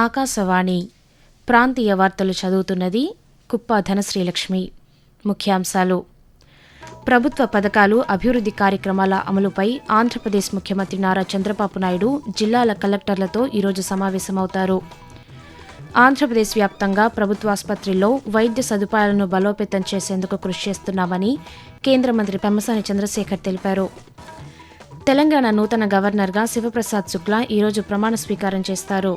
ఆకాశవాణి ప్రాంతీయ వార్తలు చదువుతున్నది కుప్ప ధనశ్రీలక్ష్మి. ముఖ్యాంశాలు: ప్రభుత్వ పథకాలు, అభివృద్ధి కార్యక్రమాల అమలుపై ఆంధ్రప్రదేశ్ ముఖ్యమంత్రి నారా చంద్రబాబు నాయుడు జిల్లాల కలెక్టర్లతో ఈరోజు సమావేశమవుతారు. ఆంధ్రప్రదేశ్ వ్యాప్తంగా ప్రభుత్వాసుపత్రుల్లో వైద్య సదుపాయాలను బలోపేతం చేసేందుకు కృషి చేస్తున్నామని కేంద్ర మంత్రి పెమ్మసాని చంద్రశేఖర్ తెలిపారు. తెలంగాణ నూతన గవర్నర్గా శివప్రసాద్ శుక్లా ఈరోజు ప్రమాణ స్వీకారం చేస్తారు.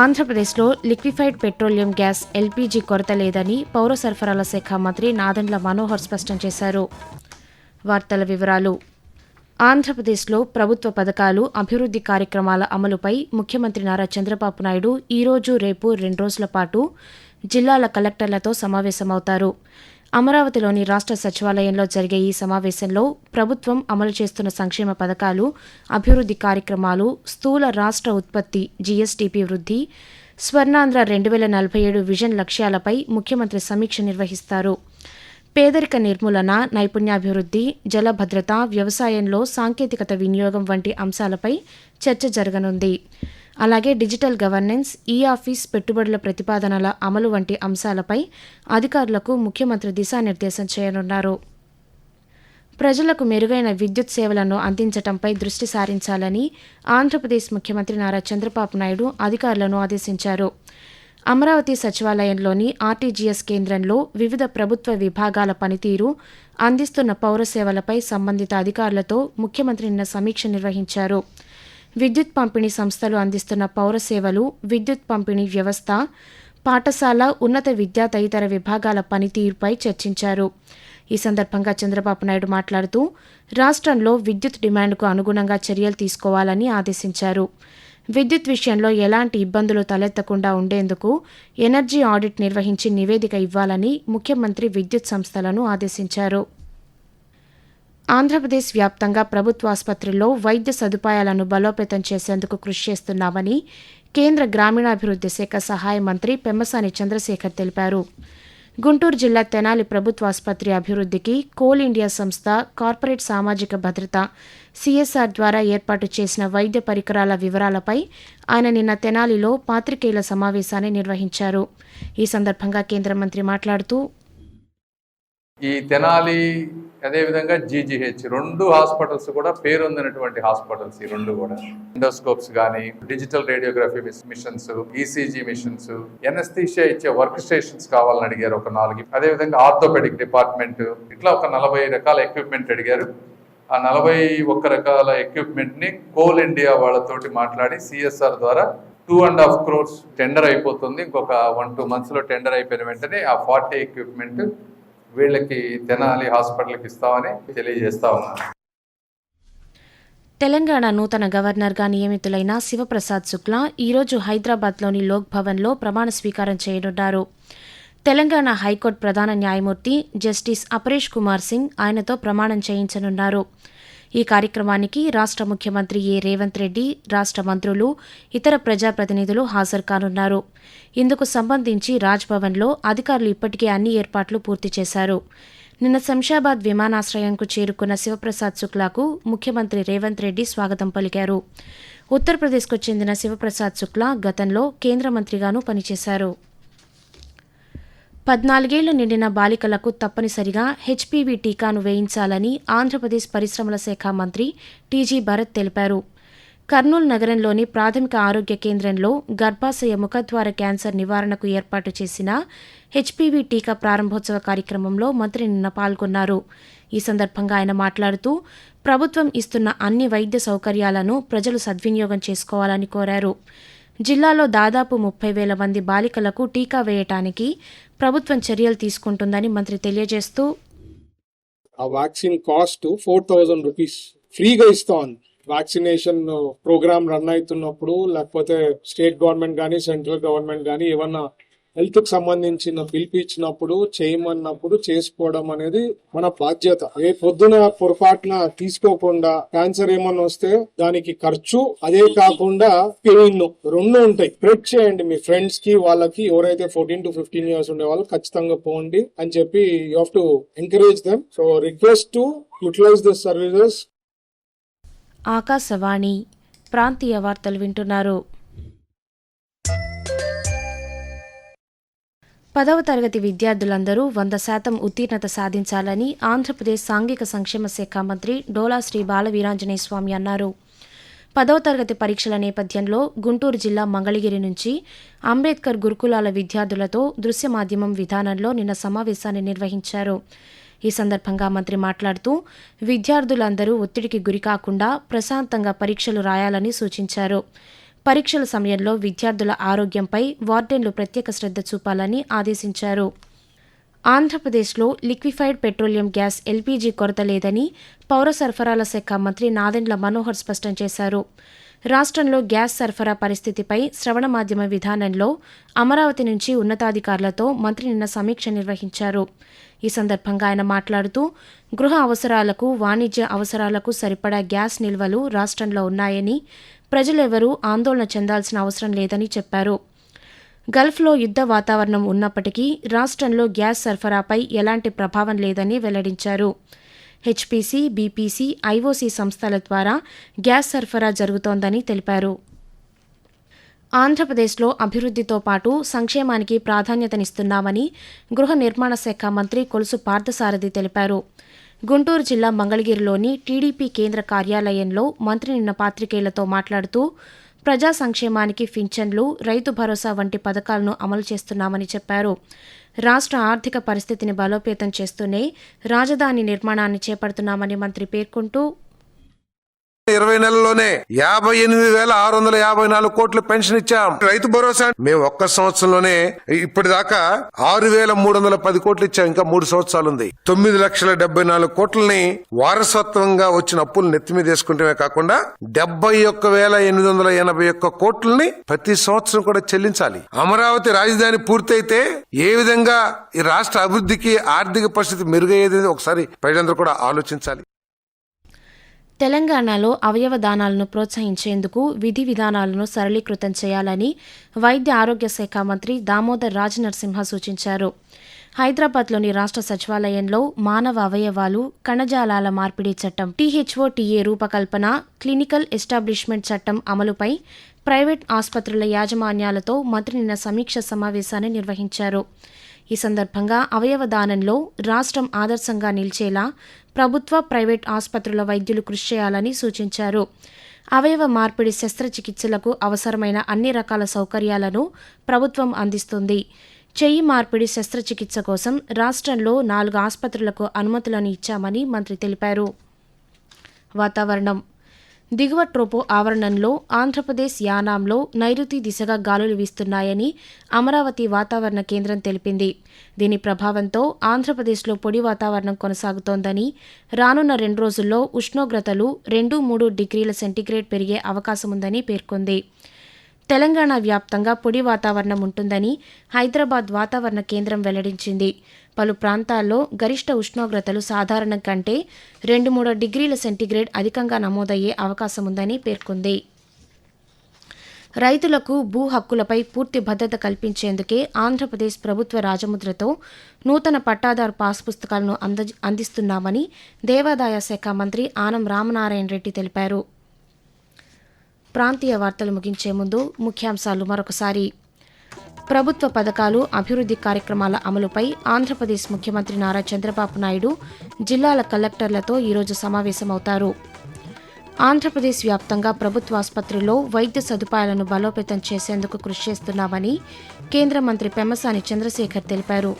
ఆంధ్రప్రదేశ్లో లిక్విఫైడ్ పెట్రోలియం గ్యాస్ ఎల్పీజీ కొరత లేదని పౌర సరఫరాల శాఖ మంత్రి నాదెండ్ల మనోహర్ స్పష్టం చేశారు. వార్తల వివరాలు: ఆంధ్రప్రదేశ్లో ప్రభుత్వ పథకాలు, అభివృద్ధి కార్యక్రమాల అమలుపై ముఖ్యమంత్రి నారా చంద్రబాబు నాయుడు ఈరోజు, రేపు 2 రోజుల పాటు జిల్లాల కలెక్టర్లతో సమావేశమవుతారు. అమరావతిలోని రాష్ట్ర సచివాలయంలో జరిగే ఈ సమావేశంలో ప్రభుత్వం అమలు చేస్తున్న సంక్షేమ పథకాలు, అభివృద్ధి కార్యక్రమాలు, స్థూల రాష్ట్ర ఉత్పత్తి జీఎస్డీపీ వృద్ధి, స్వర్ణాంధ్ర 2047 విజన్ లక్ష్యాలపై ముఖ్యమంత్రి సమీక్ష నిర్వహిస్తారు. పేదరిక నిర్మూలన, నైపుణ్యాభివృద్ధి, జల భద్రత, వ్యవసాయంలో సాంకేతికత వినియోగం వంటి అంశాలపై చర్చ జరగనుంది. అలాగే డిజిటల్ గవర్నెన్స్, ఈ-ఆఫీస్, పెట్టుబడుల ప్రతిపాదనల అమలు వంటి అంశాలపై అధికారులకు ముఖ్యమంత్రి దిశానిర్దేశం చేయనున్నారు. ప్రజలకు మెరుగైన విద్యుత్ సేవలను అందించడంపై దృష్టి సారించాలని ఆంధ్రప్రదేశ్ ముఖ్యమంత్రి నారా చంద్రబాబు నాయుడు అధికారులను ఆదేశించారు. అమరావతి సచివాలయంలోని ఆర్టీజీఎస్ కేంద్రంలో వివిధ ప్రభుత్వ విభాగాల పనితీరు, అందిస్తున్న పౌర సేవలపై సంబంధిత అధికారులతో ముఖ్యమంత్రి నిన్న సమీక్ష నిర్వహించారు. విద్యుత్ పంపిణీ సంస్థలు అందిస్తున్న పౌర సేవలు, విద్యుత్ పంపిణీ వ్యవస్థ, పాఠశాల, ఉన్నత విద్యా తదితర విభాగాల పనితీరుపై చర్చించారు. ఈ సందర్భంగా చంద్రబాబు నాయుడు మాట్లాడుతూ రాష్ట్రంలో విద్యుత్ డిమాండ్కు అనుగుణంగా చర్యలు తీసుకోవాలని ఆదేశించారు. విద్యుత్ విషయంలో ఎలాంటి ఇబ్బందులు తలెత్తకుండా ఉండేందుకు ఎనర్జీ ఆడిట్ నిర్వహించి నివేదిక ఇవ్వాలని ముఖ్యమంత్రి విద్యుత్ సంస్థలను ఆదేశించారు. ఆంధ్రప్రదేశ్ వ్యాప్తంగా ప్రభుత్వాసుపత్రుల్లో వైద్య సదుపాయాలను బలోపేతం చేసేందుకు కృషి చేస్తున్నామని కేంద్ర గ్రామీణాభివృద్ధి శాఖ సహాయ మంత్రి పెమ్మసాని చంద్రశేఖర్ తెలిపారు. గుంటూరు జిల్లా తెనాలి ప్రభుత్వాసుపత్రి అభివృద్ధికి కోల్ ఇండియా సంస్థ, కార్పొరేట్ సామాజిక భద్రత సిఎస్ఆర్ ద్వారా ఏర్పాటు చేసిన వైద్య పరికరాల వివరాలపై ఆయన నిన్న తెనాలిలో పాత్రికేయుల సమావేశాన్ని నిర్వహించారు. ఈ సందర్భంగా కేంద్ర మంత్రి మాట్లాడుతూ, ఈ తెనాలి అదేవిధంగా జీజీహెచ్ 2 హాస్పిటల్స్ కూడా పేరొందినటువంటి హాస్పిటల్స్. ఈ 2 కూడా ఎండోస్కోప్స్ కానీ, digital radiography machines, ECG machines, anaesthesia ఇచ్చే వర్క్ స్టేషన్స్ కావాలని అడిగారు ఒక 4. అదేవిధంగా ఆర్థోపెడిక్ డిపార్ట్మెంట్, ఇట్లా ఒక 40 రకాల ఎక్విప్మెంట్ అడిగారు. ఆ 41 రకాల ఎక్విప్మెంట్ని కోల్ ఇండియా వాళ్ళతోటి మాట్లాడి సిఎస్ఆర్ ద్వారా 2.5 crores టెండర్ అయిపోతుంది. ఇంకొక 1-2 monthsలో టెండర్ అయిపోయిన వెంటనే ఆ 40 ఎక్విప్మెంట్ వీళ్ళకి తెనాలి హాస్పిటల్కి ఇస్తామని తెలియజేస్తా ఉన్నారు. తెలంగాణ నూతన గవర్నర్గా నియమితులైన శివప్రసాద్ శుక్లా ఈరోజు హైదరాబాద్లోని లోక్ భవన్లో ప్రమాణ స్వీకారం చేయనున్నారు. తెలంగాణ హైకోర్టు ప్రధాన న్యాయమూర్తి జస్టిస్ అపరేష్ కుమార్ సింగ్ ఆయనతో ప్రమాణం చేయించనున్నారు. ఈ కార్యక్రమానికి రాష్ట్ర ముఖ్యమంత్రి రేవంత్ రెడ్డి, రాష్ట్ర మంత్రులు, ఇతర ప్రజాప్రతినిధులు హాజరు కానున్నారు. ఇందుకు సంబంధించి రాజ్భవన్లో అధికారులు ఇప్పటికే అన్ని ఏర్పాట్లు పూర్తి చేశారు. నిన్న శంషాబాద్ విమానాశ్రయంకు చేరుకున్న శివప్రసాద్ శుక్లాకు ముఖ్యమంత్రి రేవంత్ రెడ్డి స్వాగతం పలికారు. ఉత్తరప్రదేశ్కు చెందిన శివప్రసాద్ శుక్లా గతంలో కేంద్ర మంత్రిగానూ పనిచేశారు. 14 ఏళ్లు నిండిన బాలికలకు తప్పనిసరిగా హెచ్పీవీ టీకాను వేయించాలని ఆంధ్రప్రదేశ్ పరిశ్రమల శాఖ మంత్రి టీజీ భరత్ తెలిపారు. కర్నూలు నగరంలోని ప్రాథమిక ఆరోగ్య కేంద్రంలో గర్భాశయ ముఖద్వార క్యాన్సర్ నివారణకు ఏర్పాటు చేసిన హెచ్పీవీ టీకా ప్రారంభోత్సవ కార్యక్రమంలో మంత్రి నిన్న పాల్గొన్నారు. ఈ సందర్భంగా ఆయన మాట్లాడుతూ ప్రభుత్వం ఇస్తున్న అన్ని వైద్య సౌకర్యాలను ప్రజలు సద్వినియోగం చేసుకోవాలని కోరారు. జిల్లాలో దాదాపు 30,000 మంది బాలికలకు టీకా వేయటానికి ప్రభుత్వం చర్యలు తీసుకుంటుందని మంత్రి తెలియజేస్తూ, ఆ వ్యాక్సిన్ కాస్ట్ 4,000 రూపీస్ ఫ్రీగా ఇస్తాం. వ్యాక్సినేషన్ ప్రోగ్రామ్ రన్ అవుతున్నప్పుడు, లేకపోతే స్టేట్ గవర్నమెంట్ కానీ, సెంట్రల్ గవర్నమెంట్ కానీ ఏమన్నా హెల్త్ కి సంబంధించిన పిలిపించినప్పుడు, చేయమన్నప్పుడు చేసుకోవడం అనేది మన బాధ్యత. ఏ పొద్దున పొరపాటున తీసుకోకుండా క్యాన్సర్ ఏమన్నా వస్తే దానికి ఖర్చు, అదే కాకుండా పెయిన్ 2 ఉంటాయి. స్ప్రెడ్ చేయండి మీ ఫ్రెండ్స్ కి, వాళ్ళకి. ఎవరైతే 14 to 15 years ఉండే వాళ్ళు ఖచ్చితంగా పోండి అని చెప్పి you have to encourage them. So request to utilize this services. Akashvani ప్రాంతీయ వార్తలు వింటున్నారు. 10వ తరగతి విద్యార్థులందరూ 100% ఉత్తీర్ణత సాధించాలని ఆంధ్రప్రదేశ్ సాంఘిక సంక్షేమ శాఖ మంత్రి డోలా శ్రీ బాలవీరాంజనేయ స్వామి అన్నారు. 10వ తరగతి పరీక్షల నేపథ్యంలో గుంటూరు జిల్లా మంగళగిరి నుంచి అంబేద్కర్ గురుకులాల విద్యార్థులతో దృశ్య మాధ్యమం విధానంలో నిన్న సమావేశాన్ని నిర్వహించారు. ఈ సందర్భంగా మంత్రి మాట్లాడుతూ విద్యార్థులందరూ ఒత్తిడికి గురికాకుండా ప్రశాంతంగా పరీక్షలు రాయాలని సూచించారు. పరీక్షల సమయంలో విద్యార్థుల ఆరోగ్యంపై వార్డెన్లు ప్రత్యేక శ్రద్ధ చూపాలని ఆదేశించారు. ఆంధ్రప్రదేశ్లో లిక్విఫైడ్ పెట్రోలియం గ్యాస్ ఎల్పీజీ కొరత లేదని పౌర సరఫరాల శాఖ మంత్రి నాదెండ్ల మనోహర్ స్పష్టం చేశారు. రాష్ట్రంలో గ్యాస్ సరఫరా పరిస్థితిపై శ్రవణ మాధ్యమ విధానంలో అమరావతి నుంచి ఉన్నతాధికారులతో మంత్రి నిన్న సమీక్ష నిర్వహించారు. ఈ సందర్భంగా ఆయన మాట్లాడుతూ గృహ అవసరాలకు, వాణిజ్య అవసరాలకు సరిపడా గ్యాస్ నిల్వలు రాష్ట్రంలో ఉన్నాయని, ప్రజలెవరూ ఆందోళన చెందాల్సిన అవసరం లేదని చెప్పారు. గల్ఫ్లో యుద్ధ వాతావరణం ఉన్నప్పటికీ రాష్ట్రంలో గ్యాస్ సరఫరాపై ఎలాంటి ప్రభావం లేదని వెల్లడించారు. హెచ్పీసీ, బీపీసీ, ఐఓసీ సంస్థల ద్వారా గ్యాస్ సరఫరా జరుగుతోందని తెలిపారు. ఆంధ్రప్రదేశ్లో అభివృద్ధితో పాటు సంక్షేమానికి ప్రాధాన్యతనిస్తున్నామని గృహ నిర్మాణ శాఖ మంత్రి కొలుసు పార్థసారథి తెలిపారు. గుంటూరు జిల్లా మంగళగిరిలోని టీడీపీ కేంద్ర కార్యాలయంలో మంత్రి నిన్న పాత్రికేయులతో మాట్లాడుతూ ప్రజా సంక్షేమానికి పింఛన్లు, రైతు భరోసా వంటి పథకాలను అమలు చేస్తున్నామని చెప్పారు. రాష్ట్ర ఆర్థిక పరిస్థితిని బలోపేతం చేస్తూనే రాజధాని నిర్మాణాన్ని చేపడుతున్నామని మంత్రి పేర్కొంటూ 20 నెలల్లోనే 58,654 కోట్లు పెన్షన్ ఇచ్చాం. రైతు భరోసా మేము ఒక్క సంవత్సరంలోనే ఇప్పటిదాకా 6,310 కోట్లు ఇచ్చాం. ఇంకా 3 సంవత్సరాలు ఉంది. 9,74 కోట్లని వారసత్వంగా వచ్చిన అప్పులు నెత్తి మీద వేసుకుంటమే కాకుండా 71,881 కోట్లని ప్రతి సంవత్సరం కూడా చెల్లించాలి. అమరావతి రాజధాని పూర్తయితే ఏ విధంగా ఈ రాష్ట్ర అభివృద్ధికి, ఆర్థిక పరిస్థితి మెరుగయ్యేది ఒకసారి ప్రజలందరూ కూడా ఆలోచించాలి. తెలంగాణలో అవయవ దానాలను ప్రోత్సహించేందుకు విధి విధానాలను సరళీకృతం చేయాలని వైద్య ఆరోగ్య శాఖ మంత్రి దామోదర్ రాజనరసింహ సూచించారు. హైదరాబాద్లోని రాష్ట్ర సచివాలయంలో మానవ అవయవాలు, కణజాలాల మార్పిడి చట్టం THOTA రూపకల్పన, క్లినికల్ ఎస్టాబ్లిష్మెంట్ చట్టం అమలుపై ప్రైవేట్ ఆసుపత్రుల యాజమాన్యాలతో మంత్రి నిన్న సమీక్ష సమావేశాన్ని నిర్వహించారు. ఈ సందర్భంగా అవయవ దానంలో రాష్ట్రం ఆదర్శంగా నిలిచేలా ప్రభుత్వ, ప్రైవేట్ ఆసుపత్రుల వైద్యులు కృషి చేయాలని సూచించారు. అవయవ మార్పిడి శస్త్రచికిత్సలకు అవసరమైన అన్ని రకాల సౌకర్యాలను ప్రభుత్వం అందిస్తుంది. చెయ్యి మార్పిడి శస్త్రచికిత్స కోసం రాష్ట్రంలో 4 ఆసుపత్రులకు అనుమతులను ఇచ్చామని మంత్రి తెలిపారు. వాతావరణం. దిగువ ట్రోపో ఆవరణంలో ఆంధ్రప్రదేశ్ యానాంలో నైరుతి దిశగా గాలులు వీస్తున్నాయని అమరావతి వాతావరణ కేంద్రం తెలిపింది. దీని ప్రభావంతో ఆంధ్రప్రదేశ్లో పొడి వాతావరణం కొనసాగుతోందని, రానున్న 2 రోజుల్లో ఉష్ణోగ్రతలు 2-3 డిగ్రీల సెంటీగ్రేడ్ పెరిగే అవకాశముందని పేర్కొంది. తెలంగాణ వ్యాప్తంగా పొడి వాతావరణం ఉంటుందని హైదరాబాద్ వాతావరణ కేంద్రం వెల్లడించింది. పలు ప్రాంతాల్లో గరిష్ట ఉష్ణోగ్రతలు సాధారణం కంటే 2-3 డిగ్రీల సెంటీగ్రేడ్ అధికంగా నమోదయ్యే అవకాశముందని పేర్కొంది. రైతులకు భూ హక్కులపై పూర్తి భద్రత కల్పించేందుకే ఆంధ్రప్రదేశ్ ప్రభుత్వ రాజముద్రతో నూతన పట్టాదారు పాస్ పుస్తకాలను అందిస్తున్నామని దేవాదాయ శాఖ మంత్రి ఆనం రామనారాయణ రెడ్డి తెలిపారు. ప్రాంతీయ వార్తలు ముగించే ముందు ముఖ్యాంశాలు మరొకసారి. ప్రభుత్వ పథకాలు, అభివృద్ధి కార్యక్రమాల అమలుపై ఆంధ్రప్రదేశ్ ముఖ్యమంత్రి నారా చంద్రబాబు నాయుడు జిల్లాల కలెక్టర్లతో ఈరోజు సమావేశమవుతారు. ఆంధ్రప్రదేశ్ వ్యాప్తంగా ప్రభుత్వ ఆసుపత్రుల్లో వైద్య సదుపాయాలను బలోపేతం చేసేందుకు కృషి చేస్తున్నామని కేంద్ర మంత్రి పెమ్మసాని చంద్రశేఖర్ తెలిపారు.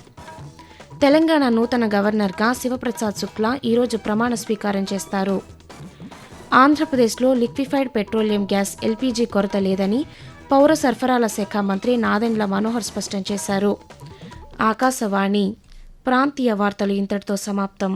తెలంగాణ నూతన గవర్నర్గా శివప్రసాద్ శుక్లా ఈరోజు ప్రమాణ స్వీకారం చేస్తారు. ఆంధ్రప్రదేశ్లో లిక్విఫైడ్ పెట్రోలియం గ్యాస్ ఎల్పీజీ కొరత లేదని పౌర సరఫరాల శాఖ మంత్రి నాదెండ్ల మనోహర్ స్పష్టం చేశారు. ఆకాశవాణి ప్రాంతీయ వార్తలు ఇంతటితో సమాప్తం.